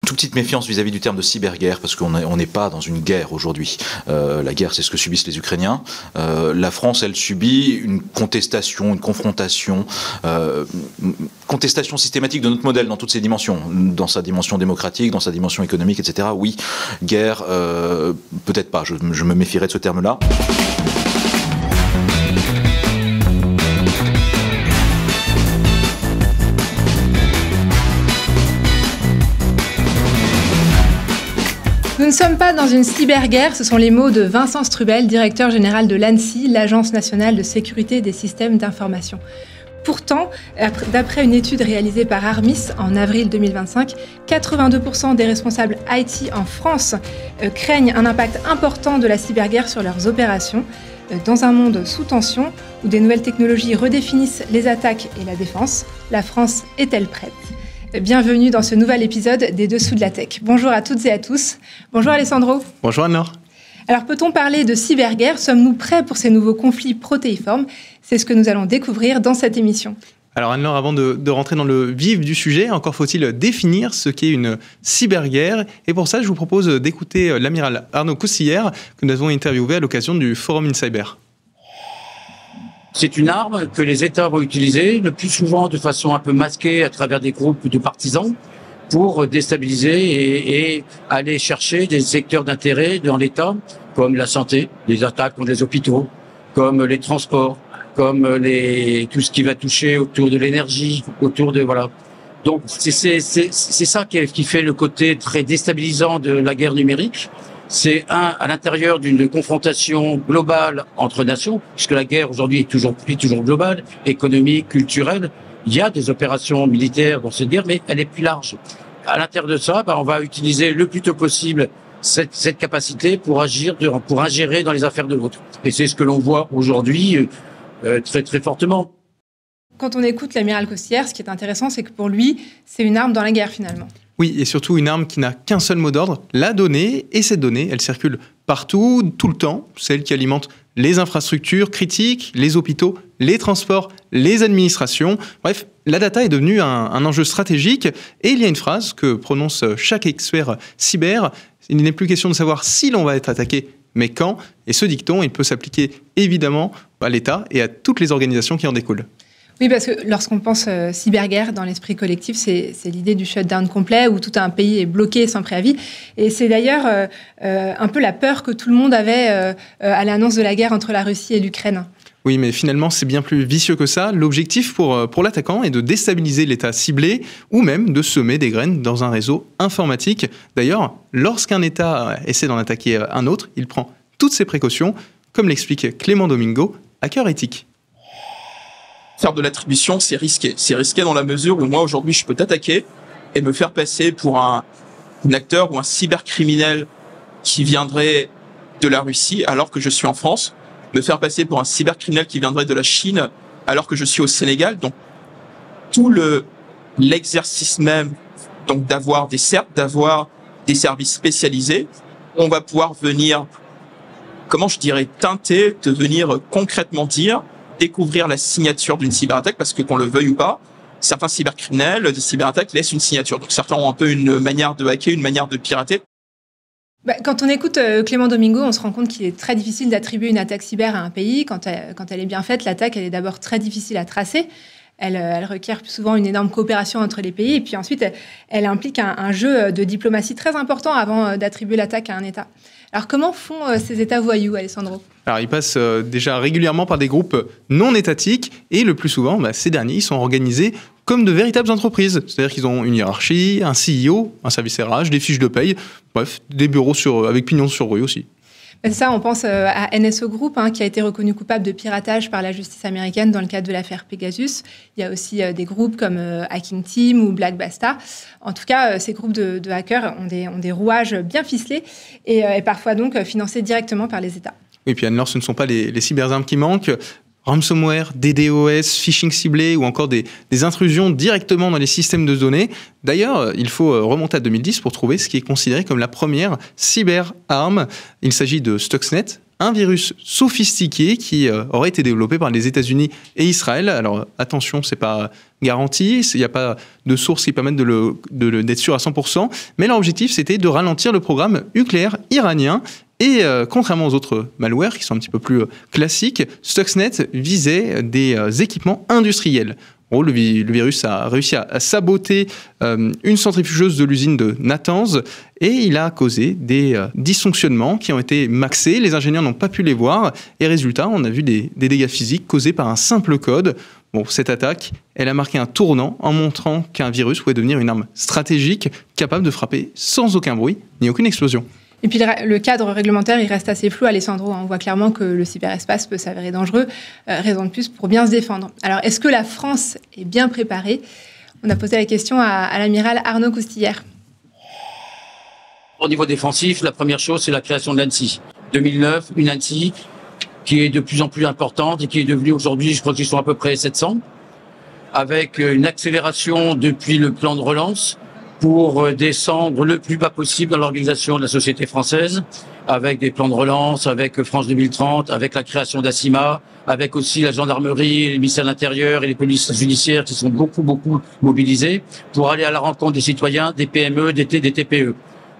toute petite méfiance vis-à-vis du terme de cyberguerre, parce qu'on n'est pas dans une guerre aujourd'hui. La guerre, c'est ce que subissent les Ukrainiens. La France, elle subit une contestation, une confrontation, contestation systématique de notre modèle dans toutes ses dimensions, dans sa dimension démocratique, dans sa dimension économique, etc. Oui, guerre, peut-être pas, je me méfierais de ce terme-là. Nous ne sommes pas dans une cyberguerre, ce sont les mots de Vincent Strubel, directeur général de l'ANSSI, l'Agence nationale de sécurité des systèmes d'information. Pourtant, d'après une étude réalisée par Armis en avril 2025, 82% des responsables IT en France craignent un impact important de la cyberguerre sur leurs opérations. Dans un monde sous tension, où des nouvelles technologies redéfinissent les attaques et la défense, la France est-elle prête ? Bienvenue dans ce nouvel épisode des Dessous de la Tech. Bonjour à toutes et à tous. Bonjour Alessandro. Bonjour Anne-Laure. Alors peut-on parler de cyberguerre ? Sommes-nous prêts pour ces nouveaux conflits protéiformes ? C'est ce que nous allons découvrir dans cette émission. Alors Anne-Laure, avant de rentrer dans le vif du sujet, encore faut-il définir ce qu'est une cyberguerre. Et pour ça, je vous propose d'écouter l'amiral Arnaud Coussière, que nous avons interviewé à l'occasion du Forum in Cyber. C'est une arme que les États vont utiliser, le plus souvent de façon un peu masquée à travers des groupes de partisans, pour déstabiliser et aller chercher des secteurs d'intérêt dans l'État, comme la santé, les attaques contre les hôpitaux, comme les transports, comme tout ce qui va toucher autour de l'énergie, autour de voilà. Donc c'est ça qui fait le côté très déstabilisant de la guerre numérique. C'est à l'intérieur d'une confrontation globale entre nations, puisque la guerre aujourd'hui est toujours globale, économique, culturelle. Il y a des opérations militaires dans cette guerre, mais elle est plus large. À l'intérieur de ça, on va utiliser le plus tôt possible cette capacité pour ingérer dans les affaires de l'autre. Et c'est ce que l'on voit aujourd'hui très très fortement. Quand on écoute l'amiral Coussière, ce qui est intéressant, c'est que pour lui, c'est une arme dans la guerre finalement. Oui, et surtout une arme qui n'a qu'un seul mot d'ordre, la donnée. Et cette donnée, elle circule partout, tout le temps. Celle qui alimente les infrastructures critiques, les hôpitaux, les transports, les administrations. Bref, la data est devenue un enjeu stratégique. Et il y a une phrase que prononce chaque expert cyber. Il n'est plus question de savoir si l'on va être attaqué, mais quand. Et ce dicton, il peut s'appliquer évidemment à l'État et à toutes les organisations qui en découlent. Oui, parce que lorsqu'on pense cyberguerre dans l'esprit collectif, c'est l'idée du shutdown complet où tout un pays est bloqué sans préavis. Et c'est d'ailleurs un peu la peur que tout le monde avait à l'annonce de la guerre entre la Russie et l'Ukraine. Oui, mais finalement, c'est bien plus vicieux que ça. L'objectif pour l'attaquant est de déstabiliser l'État ciblé ou même de semer des graines dans un réseau informatique. D'ailleurs, lorsqu'un État essaie d'en attaquer un autre, il prend toutes ses précautions, comme l'explique Clément Domingo, hacker éthique. Faire de l'attribution, c'est risqué. C'est risqué dans la mesure où moi, aujourd'hui, je peux t'attaquer et me faire passer pour un acteur ou un cybercriminel qui viendrait de la Russie alors que je suis en France, me faire passer pour un cybercriminel qui viendrait de la Chine alors que je suis au Sénégal. Donc, tout l'exercice même donc d'avoir des services spécialisés, on va pouvoir venir, teinter, de venir concrètement découvrir la signature d'une cyberattaque, parce que qu'on le veuille ou pas, certains cybercriminels, des cyberattaques laissent une signature. Donc certains ont un peu une manière de hacker, une manière de pirater. Quand on écoute Clément Domingo, on se rend compte qu'il est très difficile d'attribuer une attaque cyber à un pays. Quand elle est bien faite, l'attaque, elle est d'abord très difficile à tracer. Elle requiert plus souvent une énorme coopération entre les pays. Et puis ensuite, elle implique un jeu de diplomatie très important avant d'attribuer l'attaque à un État. Alors comment font ces États voyous, Alessandro ? Alors, ils passent déjà régulièrement par des groupes non étatiques et le plus souvent, ces derniers, ils sont organisés comme de véritables entreprises. C'est-à-dire qu'ils ont une hiérarchie, un CEO, un service RH, des fiches de paye, bref, des bureaux avec pignon sur rue aussi. C'est ça, on pense à NSO Group, qui a été reconnu coupable de piratage par la justice américaine dans le cadre de l'affaire Pegasus. Il y a aussi des groupes comme Hacking Team ou Black Basta. En tout cas, ces groupes de hackers ont des rouages bien ficelés et parfois donc financés directement par les États. Et puis Anne-Laure, ce ne sont pas les cyberarmes qui manquent. Ransomware, DDoS, phishing ciblé ou encore des intrusions directement dans les systèmes de données. D'ailleurs, il faut remonter à 2010 pour trouver ce qui est considéré comme la première cyberarme. Il s'agit de Stuxnet, un virus sophistiqué qui aurait été développé par les États-Unis et Israël. Alors attention, c'est pas garanti, il n'y a pas de sources qui permettent d'être sûr à 100%, mais leur objectif c'était de ralentir le programme nucléaire iranien. Et contrairement aux autres malwares qui sont un petit peu plus classiques, Stuxnet visait des équipements industriels. Le virus a réussi à saboter une centrifugeuse de l'usine de Natanz et il a causé des dysfonctionnements qui ont été maxés. Les ingénieurs n'ont pas pu les voir et résultat, on a vu des dégâts physiques causés par un simple code. Cette attaque, elle a marqué un tournant en montrant qu'un virus pouvait devenir une arme stratégique capable de frapper sans aucun bruit ni aucune explosion. Et puis le cadre réglementaire, il reste assez flou, Alessandro. On voit clairement que le cyberespace peut s'avérer dangereux. Raison de plus pour bien se défendre. Alors, est-ce que la France est bien préparée? On a posé la question à l'amiral Arnaud Coustillère. Au niveau défensif, la première chose, c'est la création de l'ANSSI. 2009, une ANSSI qui est de plus en plus importante et qui est devenue aujourd'hui, je crois qu'ils sont à peu près 700, avec une accélération depuis le plan de relance pour descendre le plus bas possible dans l'organisation de la société française, avec des plans de relance, avec France 2030, avec la création d'ACIMA, avec aussi la gendarmerie, les ministères de l'Intérieur et les polices judiciaires qui sont beaucoup mobilisés pour aller à la rencontre des citoyens, des PME, des TPE.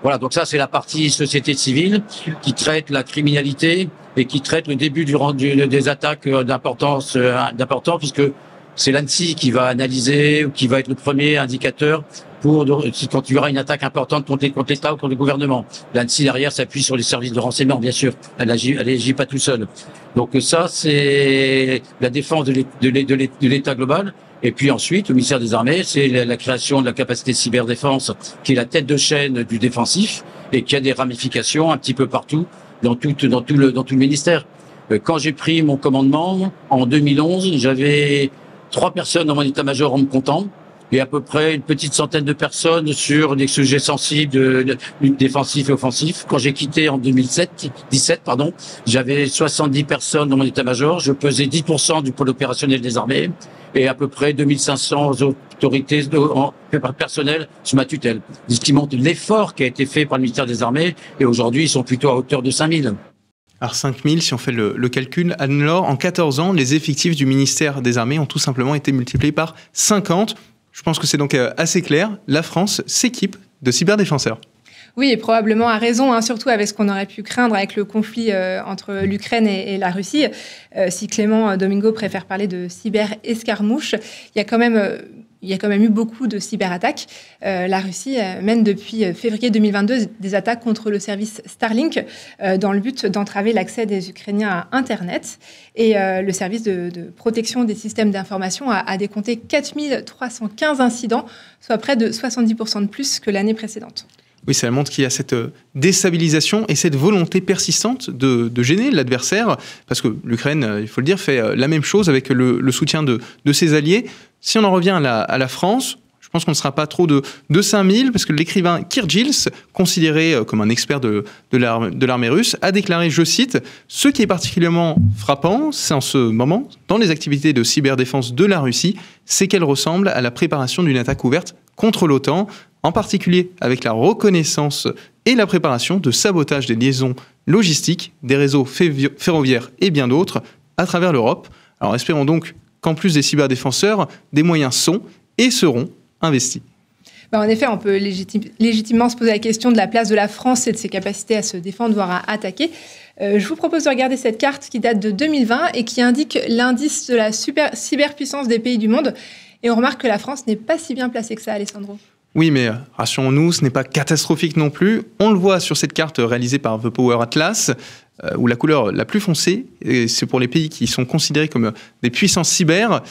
Voilà, donc ça c'est la partie société civile qui traite la criminalité et qui traite le début des attaques d'importance puisque c'est l'ANSSI qui va analyser ou qui va être le premier indicateur quand il y aura une attaque importante contre l'État ou contre le gouvernement. L'ANSSI derrière s'appuie sur les services de renseignement, bien sûr. Elle n'agit pas tout seul. Donc ça, c'est la défense de l'État global. Et puis ensuite, au ministère des Armées, c'est la création de la capacité de cyberdéfense, qui est la tête de chaîne du défensif et qui a des ramifications un petit peu partout dans tout le ministère. Quand j'ai pris mon commandement en 2011, j'avais 3 personnes dans mon état-major en me comptant et à peu près une petite centaine de personnes sur des sujets sensibles défensifs et offensifs. Quand j'ai quitté en 17, j'avais 70 personnes dans mon état-major. Je pesais 10% du pôle opérationnel des armées et à peu près 2500 autorités personnelles sous ma tutelle. Ce qui montre l'effort qui a été fait par le ministère des Armées et aujourd'hui, ils sont plutôt à hauteur de 5000. Alors 5000, si on fait le calcul, alors en 14 ans, les effectifs du ministère des Armées ont tout simplement été multipliés par 50. Je pense que c'est donc assez clair. La France s'équipe de cyberdéfenseurs. Oui, et probablement à raison, surtout avec ce qu'on aurait pu craindre avec le conflit entre l'Ukraine et la Russie. Si Clément Domingo préfère parler de cyber-escarmouche, il y a quand même eu beaucoup de cyberattaques. La Russie mène depuis février 2022 des attaques contre le service Starlink dans le but d'entraver l'accès des Ukrainiens à Internet. Et le service de protection des systèmes d'information a décompté 4315 incidents, soit près de 70% de plus que l'année précédente. Oui, ça montre qu'il y a cette déstabilisation et cette volonté persistante de gêner l'adversaire, parce que l'Ukraine, il faut le dire, fait la même chose avec le soutien de ses alliés. Si on en revient à la France, je pense qu'on ne sera pas trop de 5000, parce que l'écrivain Kirgils, considéré comme un expert de l'armée russe, a déclaré, je cite, « Ce qui est particulièrement frappant, c'est en ce moment, dans les activités de cyberdéfense de la Russie, c'est qu'elle ressemble à la préparation d'une attaque ouverte contre l'OTAN, en particulier avec la reconnaissance et la préparation de sabotage des liaisons logistiques, des réseaux ferroviaires et bien d'autres à travers l'Europe. » Alors espérons donc qu'en plus des cyberdéfenseurs, des moyens sont et seront investis. En effet, on peut légitimement se poser la question de la place de la France et de ses capacités à se défendre, voire à attaquer. Je vous propose de regarder cette carte qui date de 2020 et qui indique l'indice de la cyberpuissance des pays du monde. Et on remarque que la France n'est pas si bien placée que ça, Alessandro. Oui, mais rassurons-nous, ce n'est pas catastrophique non plus. On le voit sur cette carte réalisée par The Power Atlas, où la couleur la plus foncée, c'est pour les pays qui sont considérés comme des puissances cyber.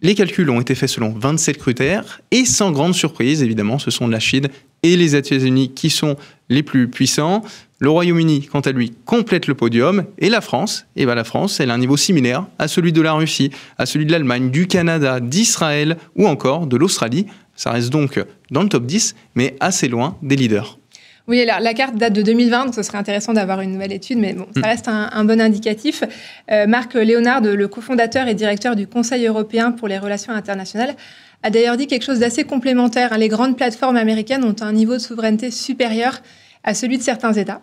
Les calculs ont été faits selon 27 critères, et sans grande surprise, évidemment, ce sont la Chine et les États-Unis qui sont les plus puissants. Le Royaume-Uni, quant à lui, complète le podium. Et la France, la France, elle a un niveau similaire à celui de la Russie, à celui de l'Allemagne, du Canada, d'Israël ou encore de l'Australie. Ça reste donc dans le top 10, mais assez loin des leaders. Oui, alors, la carte date de 2020, donc ce serait intéressant d'avoir une nouvelle étude, mais bon, ça reste un bon indicatif. Marc Léonard, le cofondateur et directeur du Conseil européen pour les relations internationales, a d'ailleurs dit quelque chose d'assez complémentaire. Les grandes plateformes américaines ont un niveau de souveraineté supérieur à celui de certains États.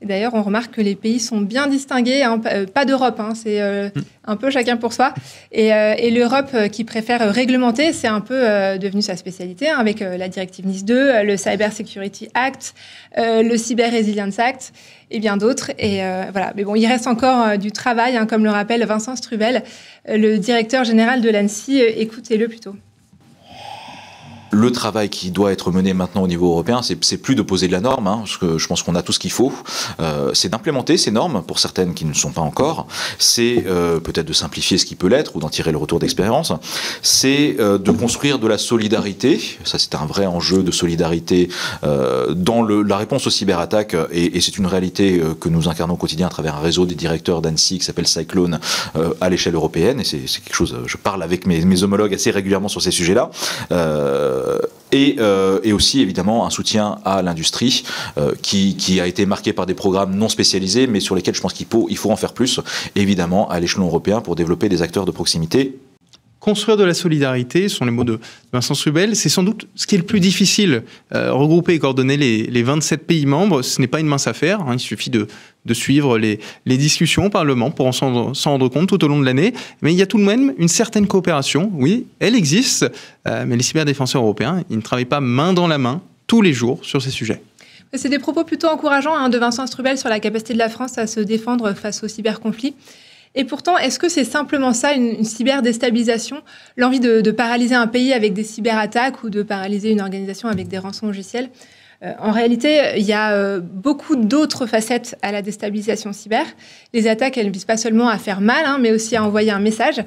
Et d'ailleurs, on remarque que les pays sont bien distingués, hein, pas d'Europe, hein, c'est un peu chacun pour soi. Et l'Europe qui préfère réglementer, c'est un peu devenu sa spécialité, hein, avec la directive Nice 2, le Cyber Security Act, le Cyber Resilience Act et bien d'autres. Et voilà. Mais bon, il reste encore du travail, hein, comme le rappelle Vincent Strubel, le directeur général de l'ANSSI. Écoutez-le plutôt. Le travail qui doit être mené maintenant au niveau européen, c'est plus de poser de la norme, hein, parce que je pense qu'on a tout ce qu'il faut. C'est d'implémenter ces normes, pour certaines qui ne le sont pas encore. C'est peut-être de simplifier ce qui peut l'être, ou d'en tirer le retour d'expérience. C'est de construire de la solidarité. Ça, c'est un vrai enjeu de solidarité dans la réponse aux cyberattaques. Et c'est une réalité que nous incarnons au quotidien à travers un réseau des directeurs d'ANSSI qui s'appelle Cyclone à l'échelle européenne. Et c'est quelque chose, je parle avec mes homologues assez régulièrement sur ces sujets-là. Et aussi évidemment un soutien à l'industrie qui a été marqué par des programmes non spécialisés, mais sur lesquels je pense qu'il faut en faire plus, évidemment à l'échelon européen, pour développer des acteurs de proximité. Construire de la solidarité, ce sont les mots de Vincent Strubel, c'est sans doute ce qui est le plus difficile. Regrouper et coordonner les 27 pays membres, ce n'est pas une mince affaire, hein, il suffit de suivre les discussions au Parlement pour s'en rendre compte tout au long de l'année. Mais il y a tout de même une certaine coopération, oui, elle existe, mais les cyberdéfenseurs européens, ils ne travaillent pas main dans la main tous les jours sur ces sujets. C'est des propos plutôt encourageants, hein, de Vincent Strubel sur la capacité de la France à se défendre face aux cyberconflits. Et pourtant, est-ce que c'est simplement ça, une cyberdéstabilisation, l'envie de paralyser un pays avec des cyberattaques ou de paralyser une organisation avec des rançons-logiciels ? En réalité, il y a beaucoup d'autres facettes à la déstabilisation cyber. Les attaques, elles ne visent pas seulement à faire mal, hein, mais aussi à envoyer un message.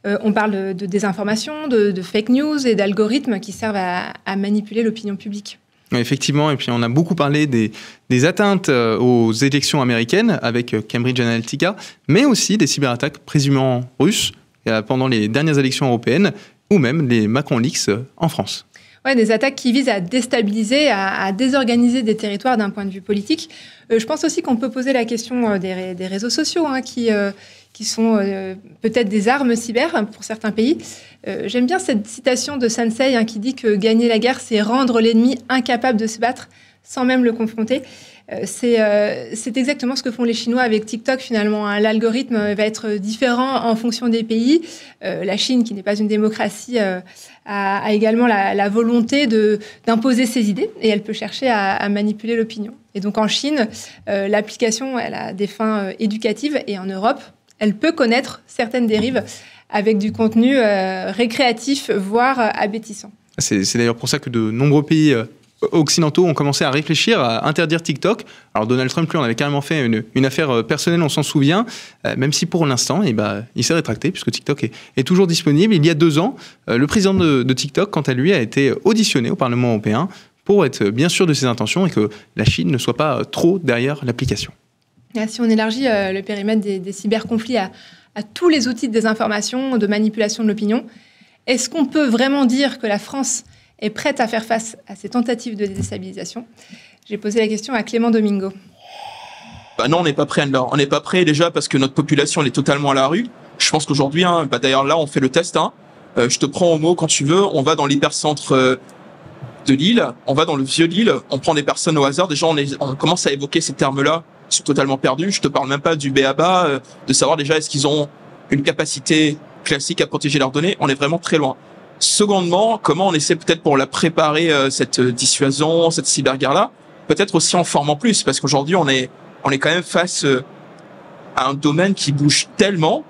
On parle de désinformation, de fake news et d'algorithmes qui servent à manipuler l'opinion publique. Effectivement, et puis on a beaucoup parlé des atteintes aux élections américaines avec Cambridge Analytica, mais aussi des cyberattaques présumément russes pendant les dernières élections européennes, ou même les Macron Leaks en France. Ouais, des attaques qui visent à déstabiliser, à désorganiser des territoires d'un point de vue politique. Je pense aussi qu'on peut poser la question des réseaux sociaux, hein, qui sont peut-être des armes cyber pour certains pays. J'aime bien cette citation de Sensei, hein, qui dit que gagner la guerre, c'est rendre l'ennemi incapable de se battre sans même le confronter. C'est exactement ce que font les Chinois avec TikTok, finalement, hein. L'algorithme va être différent en fonction des pays. La Chine, qui n'est pas une démocratie, a également la volonté d'imposer ses idées, et elle peut chercher à manipuler l'opinion. Et donc en Chine, l'application, elle a des fins éducatives, et en Europe, elle peut connaître certaines dérives avec du contenu récréatif, voire abétissant. C'est d'ailleurs pour ça que de nombreux pays occidentaux ont commencé à réfléchir à interdire TikTok. Alors Donald Trump, lui, on avait carrément fait une affaire personnelle, on s'en souvient, même si pour l'instant, il s'est rétracté, puisque TikTok est toujours disponible. Il y a 2 ans, le président de TikTok, quant à lui, a été auditionné au Parlement européen pour être bien sûr de ses intentions et que la Chine ne soit pas trop derrière l'application. Si on élargit le périmètre des cyberconflits à tous les outils de désinformation, de manipulation de l'opinion, est-ce qu'on peut vraiment dire que la France est prête à faire face à ces tentatives de déstabilisation ? J'ai posé la question à Clément Domingo. Non, on n'est pas prêt, Anne-Laure. On n'est pas prêt déjà parce que notre population elle est totalement à la rue. Je pense qu'aujourd'hui, d'ailleurs là, on fait le test. Je te prends au mot quand tu veux. On va dans l'hypercentre de Lille, on va dans le vieux Lille, on prend des personnes au hasard. Déjà, on commence à évoquer ces termes-là. Ils sont totalement perdus. Je te parle même pas du b.a.-ba, de savoir déjà est-ce qu'ils ont une capacité classique à protéger leurs données. On est vraiment très loin. Secondement, comment on essaie peut-être pour la préparer, cette dissuasion, cette cyberguerre-là, peut-être aussi en formant plus, parce qu'aujourd'hui on est quand même face à un domaine qui bouge tellement,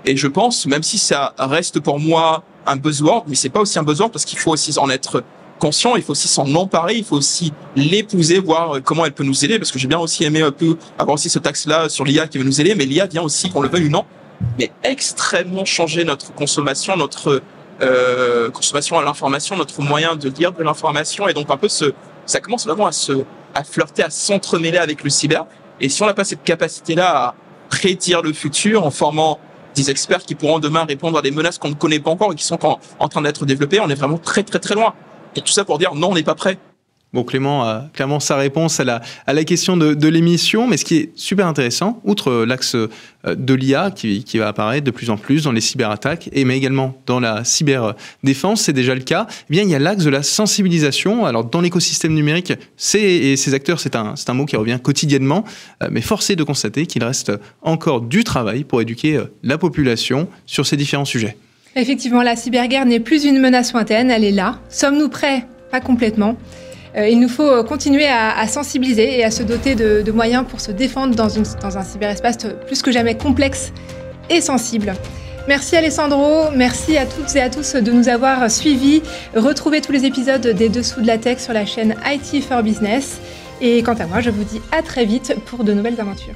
et je pense, même si ça reste pour moi un buzzword, mais c'est pas aussi un buzzword parce qu'il faut aussi en être conscient, il faut aussi s'en emparer, il faut aussi l'épouser, voir comment elle peut nous aider, parce que j'ai bien aussi aimé un peu avoir aussi ce axe-là sur l'IA qui veut nous aider, mais l'IA vient aussi, qu'on le veuille ou non, mais extrêmement changer notre consommation, notre consommation à l'information, notre moyen de lire de l'information, et donc un peu ça commence vraiment à flirter, à s'entremêler avec le cyber. Et si on n'a pas cette capacité-là à prédire le futur en formant des experts qui pourront demain répondre à des menaces qu'on ne connaît pas encore et qui sont en train d'être développées, on est vraiment très très très loin. Et tout ça pour dire non, on n'est pas prêt. Bon, Clément a clairement sa réponse à la question de l'émission, mais ce qui est super intéressant, outre l'axe de l'IA qui va apparaître de plus en plus dans les cyberattaques, mais également dans la cyberdéfense, c'est déjà le cas, eh bien, il y a l'axe de la sensibilisation. Alors, dans l'écosystème numérique, et ces acteurs, c'est un mot qui revient quotidiennement, mais force est de constater qu'il reste encore du travail pour éduquer la population sur ces différents sujets. Effectivement, la cyberguerre n'est plus une menace lointaine, elle est là. Sommes-nous prêts? Pas complètement. Il nous faut continuer à sensibiliser et à se doter de moyens pour se défendre dans un cyberespace plus que jamais complexe et sensible. Merci Alessandro, merci à toutes et à tous de nous avoir suivis. Retrouvez tous les épisodes des Dessous de la Tech sur la chaîne IT for Business. Et quant à moi, je vous dis à très vite pour de nouvelles aventures.